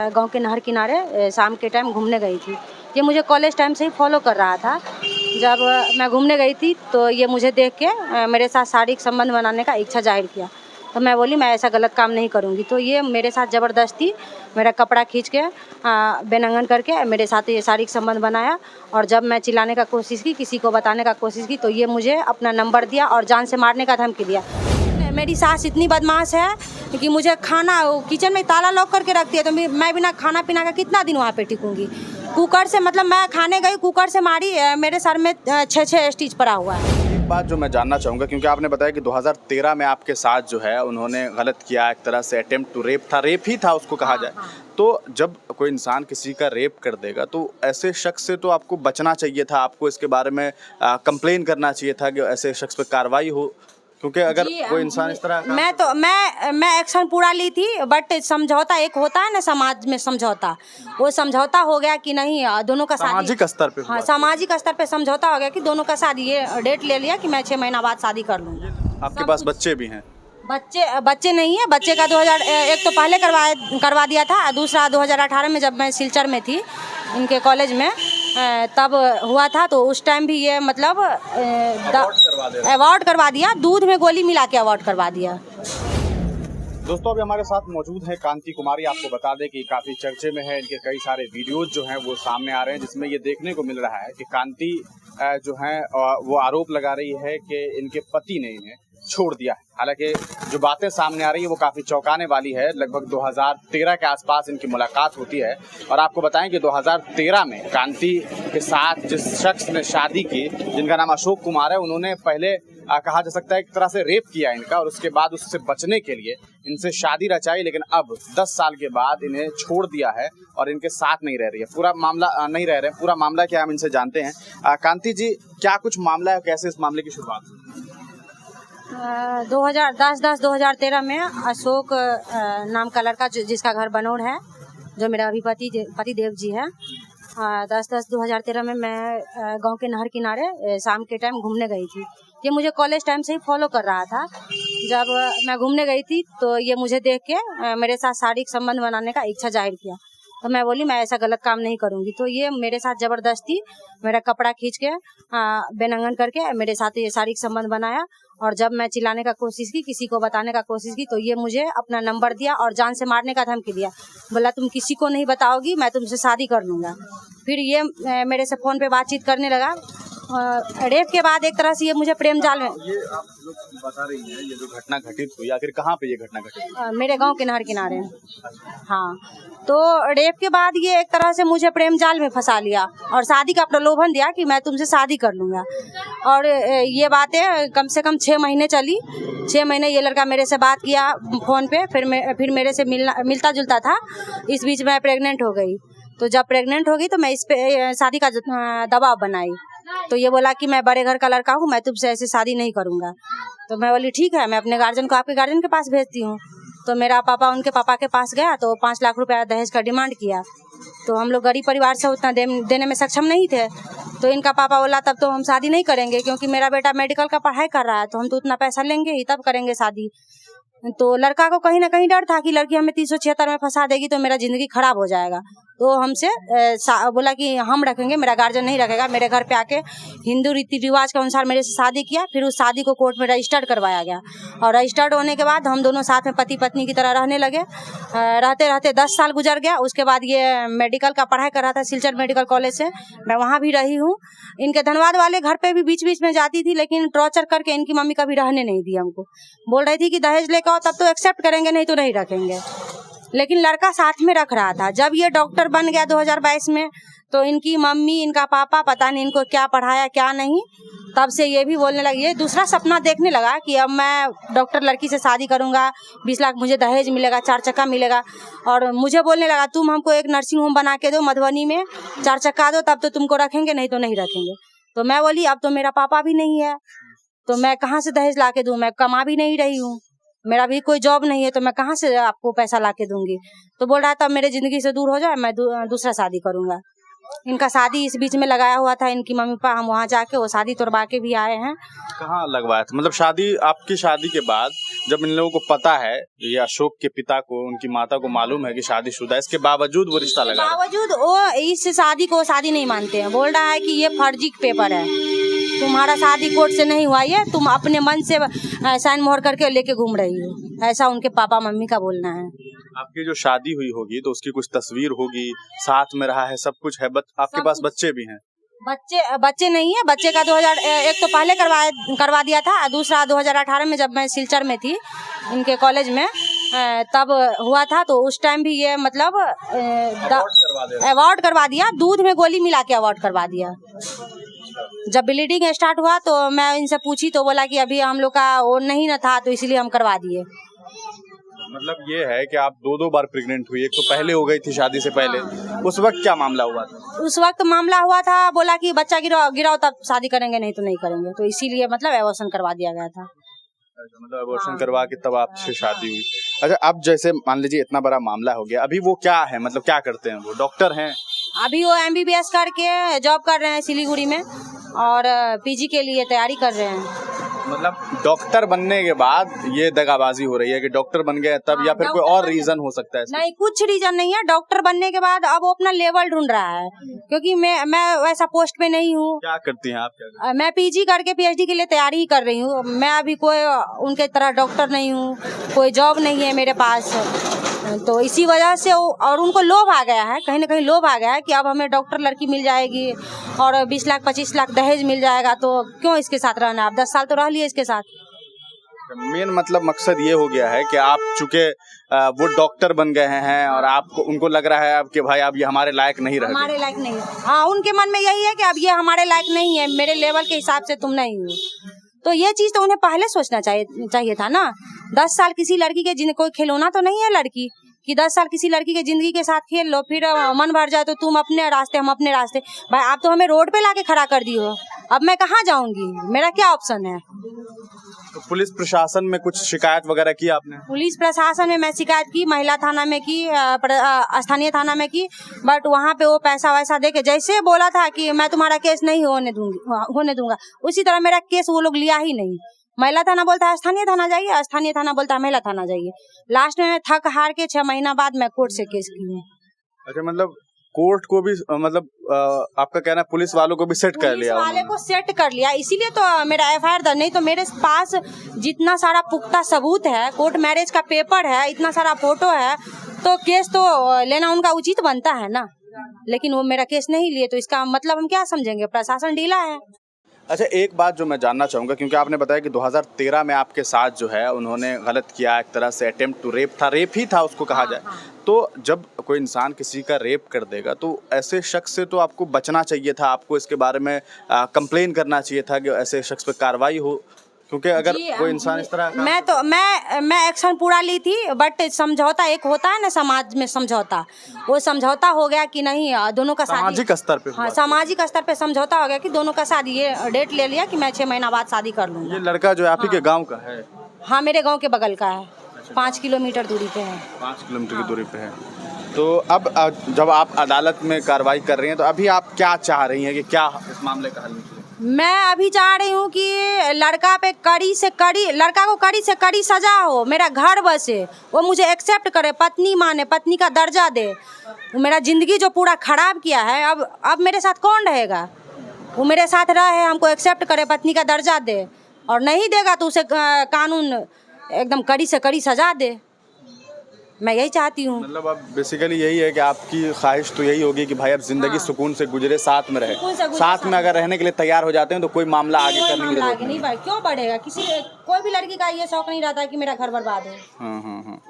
गांव के नहर किनारे शाम के टाइम घूमने गई थी। ये मुझे कॉलेज टाइम से ही फॉलो कर रहा था। जब मैं घूमने गई थी तो ये मुझे देख के मेरे साथ शारीरिक संबंध बनाने का इच्छा जाहिर किया। तो मैं बोली मैं ऐसा गलत काम नहीं करूँगी। तो ये मेरे साथ ज़बरदस्ती मेरा कपड़ा खींच के बेनंगन करके मेरे साथ ये शारीरिक संबंध बनाया। और जब मैं चिल्लाने का कोशिश की, किसी को बताने का कोशिश की, तो ये मुझे अपना नंबर दिया और जान से मारने का धमकी दिया। मेरी सास इतनी बदमाश है कि मुझे खाना किचन में ताला लॉक करके रखती है। तो मैं बिना खाना पीना का कितना दिन वहाँ पे टिकूंगी। कुकर से मतलब मैं खाने गई, कुकर से मारी, मेरे सर में 6 स्टिच पड़ा हुआ है। एक बात जो मैं जानना चाहूँगा, क्योंकि आपने बताया कि 2013 में आपके साथ जो है उन्होंने गलत किया, एक तरह से अटेम्प्ट टू रेप था, रेप ही था उसको कहा जाए। तो जब कोई इंसान किसी का रेप कर देगा तो ऐसे शख्स से तो आपको बचना चाहिए था, आपको इसके बारे में कंप्लेन करना चाहिए था कि ऐसे शख्स पे कार्रवाई हो, क्योंकि अगर कोई इंसान इस तरह मैं एक्शन पूरा ली थी। बट समझौता एक होता है ना समाज में, समझौता, वो समझौता हो गया कि नहीं दोनों का सामाजिक स्तर पे। हाँ, सामाजिक स्तर पे समझौता हो गया कि दोनों का शादी, ये डेट ले लिया कि मैं 6 महीना बाद शादी कर लूँगी। आपके पास बच्चे भी हैं? बच्चे नहीं है। बच्चे का 2001 तो पहले करवा दिया था, दूसरा 2018 में जब मैं सिलचर में थी इनके कॉलेज में तब हुआ था। तो उस टाइम भी ये मतलब अवॉर्ड करवा दिया, दूध में गोली मिला के अवॉर्ड करवा दिया। दोस्तों अभी हमारे साथ मौजूद है कांति कुमारी। आपको बता दें कि काफ़ी चर्चे में है, इनके कई सारे वीडियोज जो हैं वो सामने आ रहे हैं, जिसमें ये देखने को मिल रहा है कि कांति जो है वो आरोप लगा रही है कि इनके पति ने इन्हें छोड़ दिया है। हालांकि जो बातें सामने आ रही है वो काफ़ी चौंकाने वाली है। लगभग 2013 के आसपास इनकी मुलाकात होती है और आपको बताएं कि 2013 में कांति के साथ जिस शख्स ने शादी की, जिनका नाम अशोक कुमार है, उन्होंने पहले कहा जा सकता है एक तरह से रेप किया इनका, और उसके बाद उससे बचने के लिए इनसे शादी रचाई। लेकिन अब 10 साल के बाद इन्हें छोड़ दिया है और इनके साथ नहीं रह रही है। पूरा मामला नहीं रह रहे हैं, पूरा मामला क्या हम इनसे जानते हैं। कांति जी, क्या कुछ मामला है, कैसे इस मामले की शुरुआत हुई? 2013 में अशोक नाम का लड़का जिसका घर बनौर है, जो मेरा अभी पति देव जी है, 10/10/2013 में मैं गांव के नहर किनारे शाम के टाइम घूमने गई थी। ये मुझे कॉलेज टाइम से ही फॉलो कर रहा था। जब मैं घूमने गई थी तो ये मुझे देख के मेरे साथ शारीरिक संबंध बनाने का इच्छा जाहिर किया। तो मैं बोली मैं ऐसा गलत काम नहीं करूँगी। तो ये मेरे साथ ज़बरदस्ती मेरा कपड़ा खींच के बेनंगन करके मेरे साथ ये शारीरिक संबंध बनाया। और जब मैं चिल्लाने का कोशिश की, किसी को बताने का कोशिश की, तो ये मुझे अपना नंबर दिया और जान से मारने का धमकी दिया। बोला तुम किसी को नहीं बताओगी, मैं तुमसे शादी कर लूँगा। फिर ये मेरे से फ़ोन पे बातचीत करने लगा। रेप के बाद एक तरह से ये मुझे प्रेम जाल में। ये आप लोग बता रही हैं, ये जो घटना घटित हुई, आखिर कहाँ पे ये घटना घटित? मेरे गांव के नहर किनारे। हाँ, तो रेप के बाद ये एक तरह से मुझे प्रेम जाल में फंसा लिया और शादी का प्रलोभन दिया कि मैं तुमसे शादी कर लूँगा। और ये बातें कम से कम 6 महीने चली। 6 महीने ये लड़का मेरे से बात किया फ़ोन पे, फिर मेरे से मिलता जुलता था। इस बीच मैं प्रेग्नेंट हो गई। तो जब प्रेग्नेंट हो गई तो मैं इस पे शादी का दबाव बनाई। तो ये बोला कि मैं बड़े घर का लड़का हूँ, मैं तुमसे ऐसे शादी नहीं करूँगा। तो मैं बोली ठीक है, मैं अपने गार्जियन को आपके गार्जियन के पास भेजती हूँ। तो मेरा पापा उनके पापा के पास गया तो 5 लाख रुपया दहेज का डिमांड किया। तो हम लोग गरीब परिवार से उतना देने में सक्षम नहीं थे। तो इनका पापा बोला तब तो हम शादी नहीं करेंगे, क्योंकि मेरा बेटा मेडिकल का पढ़ाई कर रहा है, तो हम तो उतना पैसा लेंगे ही, तब करेंगे शादी। तो लड़का को कहीं ना कहीं डर था कि लड़की हमें 376 में फंसा देगी तो मेरा जिंदगी खराब हो जाएगा। तो हमसे बोला कि हम रखेंगे, मेरा गार्जियन नहीं रखेगा। मेरे घर पे आके हिंदू रीति रिवाज के अनुसार मेरे से शादी किया। फिर उस शादी को कोर्ट में रजिस्टर्ड करवाया गया और रजिस्टर्ड होने के बाद हम दोनों साथ में पति पत्नी की तरह रहने लगे। रहते रहते 10 साल गुजर गया। उसके बाद ये मेडिकल का पढ़ाई कर रहा था सिलचर मेडिकल कॉलेज से, मैं वहाँ भी रही हूँ। इनके धनबाद वाले घर पे भी बीच बीच में जाती थी, लेकिन टॉर्चर करके इनकी मम्मी कभी रहने नहीं दी हमको। बोल रही थी कि दहेज लेकर आओ तब तो एक्सेप्ट करेंगे, नहीं तो नहीं रखेंगे। लेकिन लड़का साथ में रख रहा था। जब ये डॉक्टर बन गया 2022 में, तो इनकी मम्मी, इनका पापा, पता नहीं इनको क्या पढ़ाया क्या नहीं, तब से ये भी बोलने लगी, ये दूसरा सपना देखने लगा कि अब मैं डॉक्टर लड़की से शादी करूंगा, 20 लाख मुझे दहेज मिलेगा, 4 चक्का मिलेगा। और मुझे बोलने लगा तुम हमको एक नर्सिंग होम बना के दो मधुबनी में, 4 चक्का दो, तब तो तुमको रखेंगे, नहीं तो नहीं रखेंगे। तो मैं बोली अब तो मेरा पापा भी नहीं है, तो मैं कहाँ से दहेज ला के दूँ, मैं कमा भी नहीं रही हूँ, मेरा भी कोई जॉब नहीं है, तो मैं कहाँ से आपको पैसा ला के दूंगी। तो बोल रहा था मेरे जिंदगी से दूर हो जाए, मैं दूसरा शादी करूंगा। इनका शादी इस बीच में लगाया हुआ था इनकी मम्मी पापा, हम वहाँ जाके वो शादी तोड़वा के भी आए हैं। कहाँ लगवाया था? मतलब शादी, आपकी शादी के बाद जब इन लोगों को पता है, ये अशोक के पिता को, उनकी माता को मालूम है कि शादीशुदा है, इसके बावजूद वो रिश्ता लगा रहे हैं। बावजूद वो इस शादी को शादी नहीं मानते हैं। बोल रहा है कि ये फर्जी पेपर है, तुम्हारा शादी कोर्ट से नहीं हुआ, ये तुम अपने मन से साइन मोहर करके लेके घूम रही हो, ऐसा उनके पापा मम्मी का बोलना है। आपकी जो शादी हुई होगी तो उसकी कुछ तस्वीर होगी, साथ में रहा है, सब कुछ है, आपके पास बच्चे भी हैं? बच्चे नहीं है। बच्चे का 2001 तो पहले करवा दिया था, दूसरा 2018 में जब मैं सिलचर में थी इनके कॉलेज में तब हुआ था, तो उस टाइम भी ये मतलब अवार्ड करवा दिया, दूध में गोली मिला के अवार्ड करवा दिया। जब ब्लीडिंग स्टार्ट हुआ तो मैं इनसे पूछी तो बोला कि अभी हम लोग का वो नहीं न था तो इसलिए हम करवा दिए। मतलब ये है कि आप दो बार प्रेग्नेंट हुई, एक तो पहले हो गई थी शादी से पहले, उस वक्त क्या मामला हुआ था? उस वक्त मामला हुआ था, बोला कि बच्चा गिराओ तब शादी करेंगे, नहीं तो नहीं करेंगे, तो इसीलिए मतलब एबॉर्शन करवा दिया गया था। मतलब एबॉर्शन करवा के तब आपसे शादी हुई। अच्छा, अब जैसे मान लीजिए इतना बड़ा मामला हो गया, अभी वो क्या है, मतलब क्या करते हैं? वो डॉक्टर हैं? अभी वो MBBS करके जॉब कर रहे हैं सिलीगुड़ी में और PG के लिए तैयारी कर रहे हैं। मतलब डॉक्टर बनने के बाद ये दगाबाजी हो रही है कि डॉक्टर बन गए तब, या फिर कोई और रीजन हो सकता है? नहीं, कुछ रीजन नहीं है। डॉक्टर बनने के बाद अब वो अपना लेवल ढूंढ रहा है, क्योंकि मैं वैसा पोस्ट पे नहीं हूँ। क्या करती हैं आप? क्या मैं PG करके PhD के लिए तैयारी ही कर रही हूँ। मैं अभी कोई उनके तरह डॉक्टर नहीं हूँ, कोई जॉब नहीं है मेरे पास, तो इसी वजह से और उनको लोभ आ गया है, कहीं ना कहीं लोभ आ गया है कि अब हमें डॉक्टर लड़की मिल जाएगी और 20 लाख 25 लाख दहेज मिल जाएगा, तो क्यों इसके साथ रहना? आप 10 साल तो रह लिए इसके साथ। मेन मतलब मकसद ये हो गया है कि आप चूंकि वो डॉक्टर बन गए हैं और आपको उनको लग रहा है अब कि भाई अब ये हमारे लायक नहीं रहे, हमारे लायक नहीं। हाँ, उनके मन में यही है कि अब ये हमारे लायक नहीं है, मेरे लेवल के हिसाब से तुम नहीं हो। तो ये चीज तो उन्हें पहले सोचना चाहिए था ना। 10 साल किसी लड़की के कोई खिलौना तो नहीं है लड़की कि 10 साल किसी लड़की के जिंदगी के साथ खेल लो, फिर मन भर जाए तो तुम अपने रास्ते हम अपने रास्ते। भाई आप तो हमें रोड पे लाके खड़ा कर दी हो, अब मैं कहाँ जाऊंगी? मेरा क्या ऑप्शन है? तो पुलिस प्रशासन में कुछ शिकायत वगैरह की आपने? पुलिस प्रशासन में मैं शिकायत की, महिला थाना में की, स्थानीय थाना में की, बट वहाँ पे वो पैसा वैसा दे के जैसे बोला था कि मैं तुम्हारा केस नहीं होने दूंगा, उसी तरह मेरा केस वो लोग लिया ही नहीं। महिला थाना बोलता है स्थानीय थाना जाइए, स्थानीय थाना बोलता है महिला थाना जाइए। लास्ट में मैं थक हार के 6 महीना बाद मैं कोर्ट से केस की हूँ। अच्छा, मतलब कोर्ट को भी मतलब आपका कहना है पुलिस वालों को भी सेट कर लिया? पुलिस वाले को सेट कर लिया, इसीलिए तो मेरा FIR दर्ज। नहीं तो मेरे पास जितना सारा पुख्ता सबूत है, कोर्ट मैरिज का पेपर है, इतना सारा फोटो है, तो केस तो लेना उनका उचित बनता है ना। लेकिन वो मेरा केस नहीं लिए, तो इसका मतलब हम क्या समझेंगे? प्रशासन ढीला है। अच्छा, एक बात जो मैं जानना चाहूँगा, क्योंकि आपने बताया कि 2013 में आपके साथ जो है उन्होंने गलत किया, एक तरह से अटेम्प्ट टू रेप था, रेप ही था उसको कहा जाए। तो जब कोई इंसान किसी का रेप कर देगा तो ऐसे शख्स से तो आपको बचना चाहिए था, आपको इसके बारे में कंप्लेन करना चाहिए था कि ऐसे शख्स पे कार्रवाई हो, क्योंकि अगर कोई इंसान इस तरह मैं एक्शन पूरा ली थी, बट समझौता एक होता है ना समाज में, समझौता, वो समझौता हो गया कि नहीं दोनों का सामाजिक स्तर पे। हाँ, सामाजिक स्तर पे समझौता हो गया कि दोनों का शादी, ये डेट ले लिया कि मैं 6 महीना बाद शादी कर लूँगा। ये लड़का जो आप ही के गाँव का है? हाँ, मेरे गाँव के बगल का है, 5 किलोमीटर दूरी पे है। 5 किलोमीटर की दूरी पे है। तो अब जब आप अदालत में कार्रवाई कर रही हैं तो अभी आप क्या चाह रही हैं कि क्या इस मामले का हल निकले? मैं अभी चाह रही हूँ कि लड़का पे लड़का को कड़ी से कड़ी सजा हो, मेरा घर बसे, वो मुझे एक्सेप्ट करे, पत्नी माने, पत्नी का दर्जा दे। मेरा जिंदगी जो पूरा खराब किया है, अब मेरे साथ कौन रहेगा? वो मेरे साथ रहे, हमको एक्सेप्ट करे, पत्नी का दर्जा दे, और नहीं देगा तो उसे कानून एकदम कड़ी से कड़ी सजा दे। मैं यही चाहती हूँ। मतलब अब बेसिकली यही है कि आपकी ख्वाहिश तो यही होगी कि भाई अब जिंदगी सुकून से गुजरे, साथ में रहे, साथ में अगर रहने के लिए तैयार हो जाते हैं तो कोई मामला आगे करने की जरूरत नहीं। भाई क्यों बढ़ेगा? कोई भी लड़की का ये शौक नहीं रहता है कि मेरा घर बर्बाद हो। हाँ।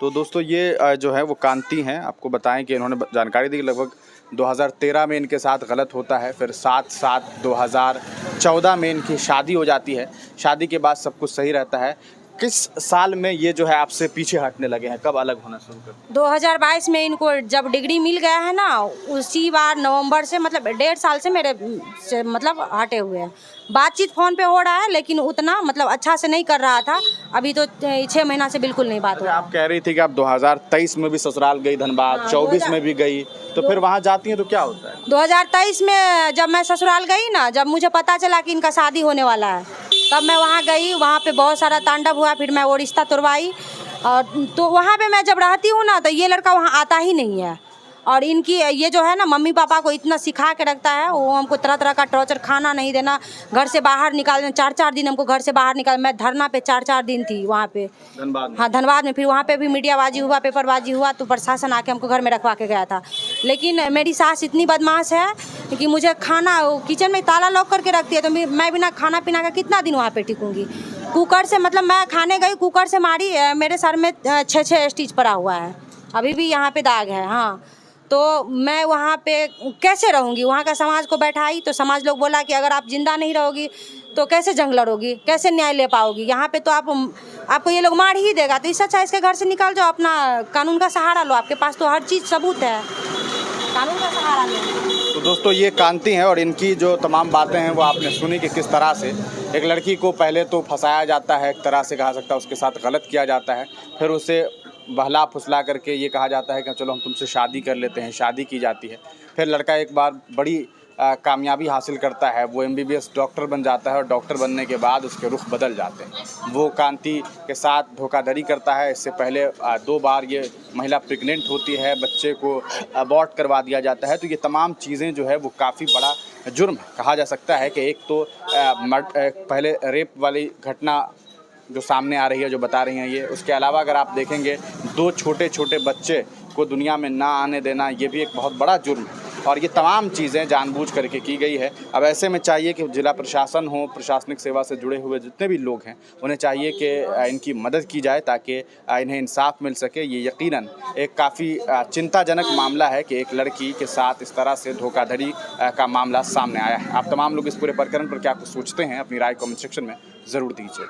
तो दोस्तों ये जो है वो कांति हैं, आपको बताएं कि इन्होंने जानकारी दी कि लगभग 2013 में इनके साथ गलत होता है, फिर 7/7/2014 में इनकी शादी हो जाती है। शादी के बाद सब कुछ सही रहता है। किस साल में ये जो है आपसे पीछे हटने लगे हैं, कब अलग होना शुरू कर? 2022 में इनको जब डिग्री मिल गया है ना, उसी बार नवंबर से, मतलब 1.5 साल से मेरे से मतलब हटे हुए हैं। बातचीत फ़ोन पे हो रहा है, लेकिन उतना मतलब अच्छा से नहीं कर रहा था। अभी तो 6 महीना से बिल्कुल नहीं बात हो रहा। आप कह रही थी कि आप 2023 में भी ससुराल गई, धनबाद, 24 में भी गई, तो फिर वहाँ जाती हैं तो क्या होता है? 2023 में जब मैं ससुराल गई ना, जब मुझे पता चला कि इनका शादी होने वाला है, तब मैं वहाँ गई। वहाँ पे बहुत सारा तांडव हुआ, फिर मैं वो रिश्ता तोड़वाई। और तो वहाँ पे मैं जब रहती हूँ ना, तो ये लड़का वहाँ आता ही नहीं है। और इनकी ये जो है ना, मम्मी पापा को इतना सिखा के रखता है, वो हमको तरह तरह का टॉर्चर, खाना नहीं देना, घर से बाहर निकाल देना। 4-4 दिन हमको घर से बाहर निकाल, मैं धरना पे 4-4 दिन थी वहाँ पे, धनबाद में। हाँ धनबाद में। फिर वहाँ पे भी मीडियाबाजी हुआ, पेपरबाजी हुआ, तो प्रशासन आके हमको घर में रखवा के गया था। लेकिन मेरी सास इतनी बदमाश है कि मुझे खाना, किचन में ताला लॉक करके रखती है, तो मैं बिना खाना पीना का कितना दिन वहाँ पे टिकूँगी। कुकर से, मतलब मैं खाने गई, कुकर से मारी, मेरे सर में 6-6 स्टिच पड़ा हुआ है, अभी भी यहाँ पे दाग है। हाँ, तो मैं वहाँ पे कैसे रहूँगी? वहाँ का समाज को बैठाई, तो समाज लोग बोला कि अगर आप जिंदा नहीं रहोगी तो कैसे जंग लड़ोगी, कैसे न्याय ले पाओगी? यहाँ पे तो आपको ये लोग मार ही देगा। तो इससे अच्छा इसके घर से निकल जाओ, अपना कानून का सहारा लो, आपके पास तो हर चीज़ सबूत है, कानून का सहारा लो। तो दोस्तों, ये कांति हैं और इनकी जो तमाम बातें हैं वो आपने सुनी कि किस तरह से एक लड़की को पहले तो फंसाया जाता है, एक तरह से कहा सकता है उसके साथ गलत किया जाता है, फिर उसे बहला फुसला करके ये कहा जाता है कि चलो हम तुमसे शादी कर लेते हैं, शादी की जाती है। फिर लड़का एक बार बड़ी कामयाबी हासिल करता है, वो MBBS डॉक्टर बन जाता है और डॉक्टर बनने के बाद उसके रुख बदल जाते हैं। वो कांति के साथ धोखाधड़ी करता है। इससे पहले 2 बार ये महिला प्रेग्नेंट होती है, बच्चे को अबॉर्ट करवा दिया जाता है। तो ये तमाम चीज़ें जो है वो काफ़ी बड़ा जुर्म कहा जा सकता है कि एक तो पहले रेप वाली घटना जो सामने आ रही है, जो बता रही हैं ये, उसके अलावा अगर आप देखेंगे 2 छोटे छोटे बच्चे को दुनिया में ना आने देना, ये भी एक बहुत बड़ा जुर्म है। और ये तमाम चीज़ें जानबूझ करके की गई है। अब ऐसे में चाहिए कि जिला प्रशासन हो, प्रशासनिक सेवा से जुड़े हुए जितने भी लोग हैं, उन्हें चाहिए कि इनकी मदद की जाए ताकि इन्हें इंसाफ मिल सके। ये यकीनन एक काफ़ी चिंताजनक मामला है कि एक लड़की के साथ इस तरह से धोखाधड़ी का मामला सामने आया है। आप तमाम लोग इस पूरे प्रकरण पर क्या कुछ सोचते हैं, अपनी राय कमेंट सेक्शन में ज़रूर दीजिए।